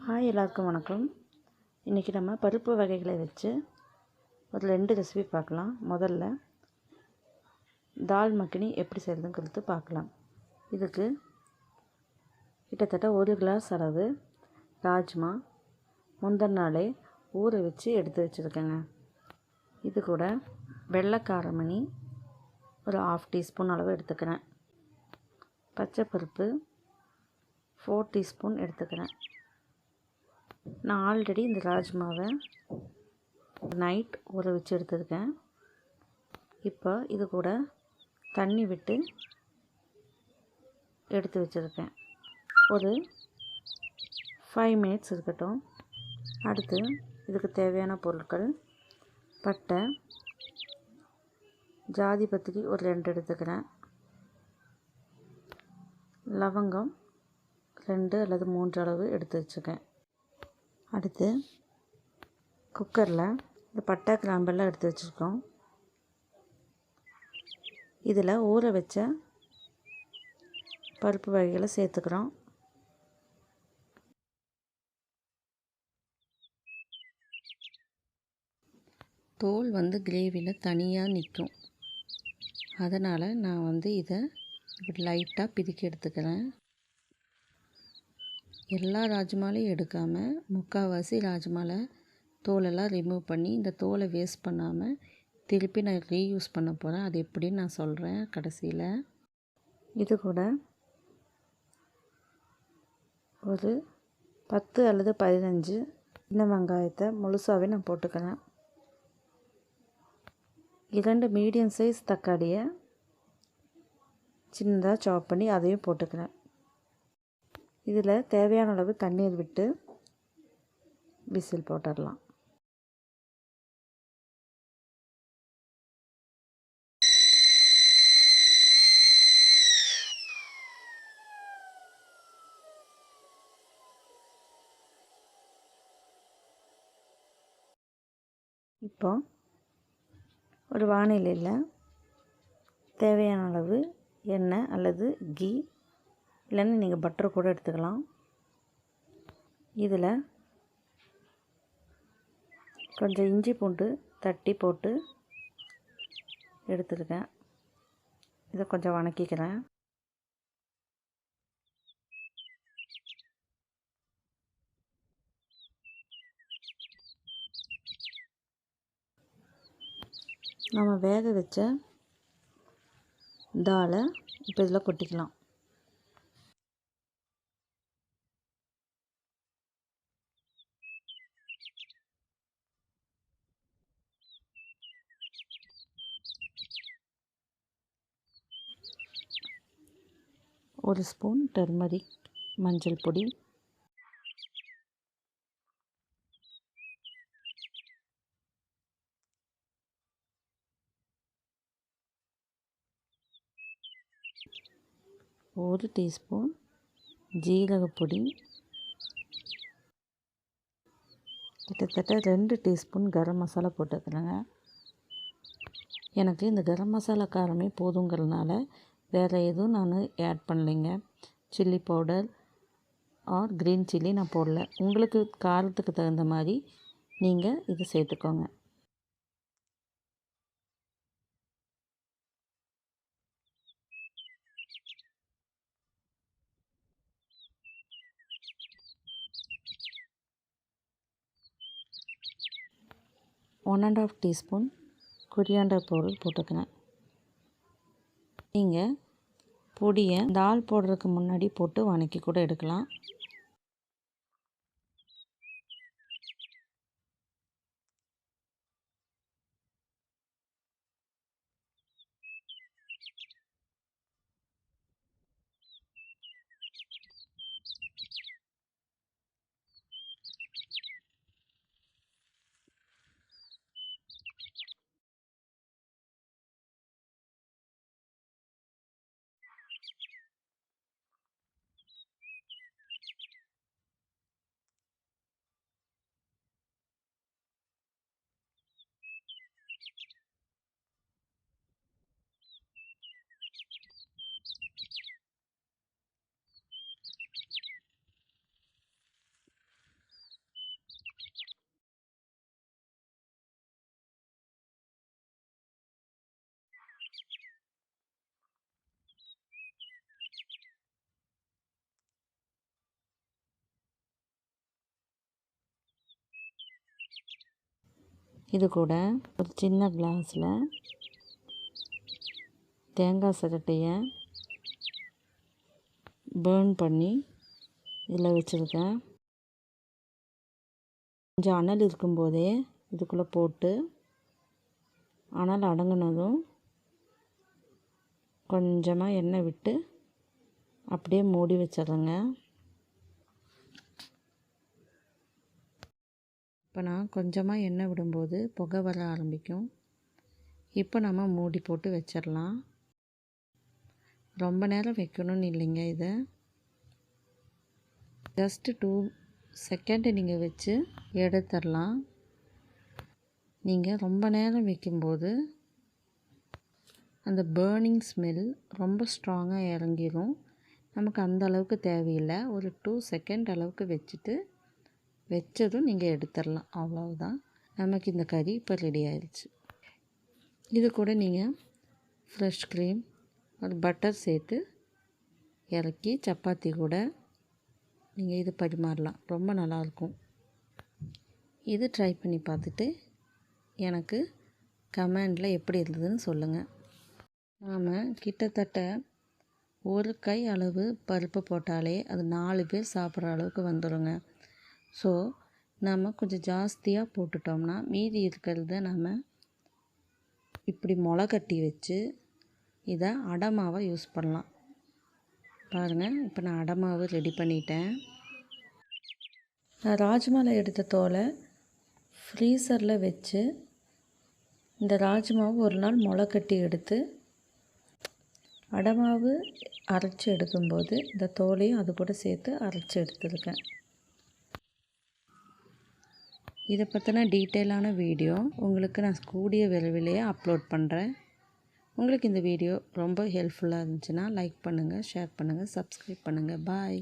Hi, எல்லாருக்கும் வணக்கம். இன்றைக்கி நம்ம பருப்பு வகைகளை வச்சு ஒரு 2 ரெசிபி பார்க்கலாம். முதல்ல தால் மக்னி எப்படி செய்கிறதுன்னு குறித்து பார்க்கலாம். இதுக்கு கிட்டத்தட்ட 1 கிளாஸ் அளவு ராஜ்மா முந்தின நாளே ஊற வச்சு எடுத்து வச்சுருக்கேங்க. இது கூட வெள்ளைக்காரமணி ஒரு 1/2 டீஸ்பூன் அளவு எடுத்துக்கிறேன். பச்சைப்பருப்பு 4 டீஸ்பூன் எடுத்துக்கிறேன். நான் ஆல்ரெடி இந்த ராஜ்மாவை நைட் ஊற வச்சு எடுத்துருக்கேன். இப்போ இது கூட தண்ணி விட்டு எடுத்து வச்சுருக்கேன். ஒரு 5 மினிட்ஸ் இருக்கட்டும். அடுத்து இதுக்கு தேவையான பொருட்கள்: பட்டை, ஜாதி பத்திரி ஒரு 2 எடுத்துக்கிறேன், லவங்கம் 2 அல்லது 3 அளவு எடுத்து வச்சுருக்கேன். அடுத்து குக்கரில் இந்த பட்டை கிராம்பெல்லாம் எடுத்து வச்சுருக்கோம். இதில் ஊற வச்ச பருப்பு வகைகளை சேர்த்துக்கிறோம். தோல் கிரேவியில் தனியாக நிற்கும். அதனால் நான் இதை இப்படி லைட்டாக பிதுக்கி எடுத்துக்கிறேன். எல்லா ராஜ்மாலையும் எடுக்காமல் முக்கால்வாசி ராஜ்மாவில் தோலெல்லாம் ரிமூவ் பண்ணி இந்த தோலை வேஸ்ட் பண்ணாமல் திருப்பி நான் ரீயூஸ் பண்ண போகிறேன். அது எப்படின்னு நான் சொல்கிறேன் கடைசியில். இது கூட ஒரு 10 அல்லது 15 சின்ன வெங்காயத்தை முழுசாகவே நான் போட்டுக்கிறேன். 2 மீடியம் சைஸ் தக்காளியை சின்னதாக சாப் பண்ணி அதையும் போட்டுக்கிறேன். இதில் தேவையான அளவு தண்ணீர் விட்டு விசில் போட்டுடலாம். இப்போ ஒரு வானிலையில் தேவையான அளவு எண்ணெய் அல்லது கீ இல்லைன்னா நீங்கள் பட்டர் கூட எடுத்துக்கலாம். இதில் கொஞ்சம் இஞ்சி பூண்டு தட்டி போட்டு எடுத்துருக்கேன். இதை கொஞ்சம் வணக்கிக்கிறேன். நம்ம வேக வச்ச தாலை இப்போ இதில் கொட்டிக்கலாம். ஒரு ஸ்பூன் டர்மரிக் மஞ்சள் பொடி, ஒரு டீஸ்பூன் ஜீரகப்பொடி, கிட்டத்தட்ட 2 டீஸ்பூன் கரம் மசாலா போட்டுக்கிறேங்க. எனக்கு இந்த கரம் மசாலா காரமே போதுங்கிறதுனால வேறு எதுவும் நான் ஆட் பண்ணலைங்க. Chilli powder or green chilli நான் போடல. உங்களுக்கு காரத்துக்கு தகுந்த மாதிரி நீங்கள் இது சேர்த்துக்கோங்க. One and half teaspoon coriander powder போட்டுக்கிறேன். நீங்கள் பொடியை தால் போடுறதுக்கு முன்னாடி போட்டு வணக்கி கூட எடுக்கலாம். இது கூட ஒரு சின்ன கிளாஸில் தேங்காய் சிரட்டையை பேர்ன் பண்ணி இதில் வச்சுருக்கேன். கொஞ்சம் அனல் இருக்கும்போதே இதுக்குள்ளே போட்டு அனல் அடங்கினதும் கொஞ்சமாக எண்ணெய் விட்டு அப்படியே மூடி வச்சிடுறேங்க. இப்போ நான் கொஞ்சமாக எண்ணெய் விடும்போது புகை வர ஆரம்பிக்கும். இப்போ நம்ம மூடி போட்டு வச்சிடலாம். ரொம்ப நேரம் வைக்கணும்னு இல்லைங்க. இதை ஜஸ்ட்டு 2 செகண்டு நீங்கள் வச்சு எடுத்துடலாம். நீங்கள் ரொம்ப நேரம் வைக்கும்போது அந்த பேர்னிங் ஸ்மெல் ரொம்ப ஸ்ட்ராங்காக இறங்கிடும். நமக்கு அந்த அளவுக்கு தேவையில்லை. ஒரு 2 செகண்ட் அளவுக்கு வச்சதும் நீங்கள் எடுத்துடலாம். அவ்வளவுதான். நமக்கு இந்த கறி இப்போ ரெடி ஆயிடுச்சு. இது கூட நீங்கள் ஃப்ரெஷ் க்ரீம் ஒரு பட்டர் சேர்த்து இறக்கி சப்பாத்தி கூட நீங்கள் இது பரிமாறலாம். ரொம்ப நல்லாயிருக்கும். இது ட்ரை பண்ணி பார்த்துட்டு எனக்கு கமெண்டில் எப்படி இருந்ததுன்னு சொல்லுங்கள். நாம் கிட்டத்தட்ட ஒரு கை அளவு பருப்பு போட்டாலே அது 4 பேர் சாப்பிட்ற அளவுக்கு வந்துடுங்க. ஸோ நம்ம கொஞ்சம் ஜாஸ்தியாக போட்டுட்டோம்னா மீதி இருக்கிறத நம்ம இப்படி முளை கட்டி வச்சு இதை அடமாவை யூஸ் பண்ணலாம். பாருங்கள், இப்போ நான் அடமாவு ரெடி பண்ணிட்டேன். நான் ராஜ்மாவில் எடுத்த தோலை ஃப்ரீசரில் வச்சு இந்த ராஜ்மாவை ஒரு நாள் முளை கட்டி எடுத்து அடமாவு அரைச்சி எடுக்கும்போது இந்த தோலையும் அது கூட சேர்த்து அரைச்சி எடுத்துருக்கேன். இதை பற்றின டீட்டெயிலான வீடியோ உங்களுக்கு நான் கூடிய விரைவிலேயே அப்லோட் பண்ணுறேன். உங்களுக்கு இந்த வீடியோ ரொம்ப ஹெல்ப்ஃபுல்லாக இருந்துச்சுன்னா லைக் பண்ணுங்கள், ஷேர் பண்ணுங்கள், சப்ஸ்கிரைப் பண்ணுங்கள். பாய்.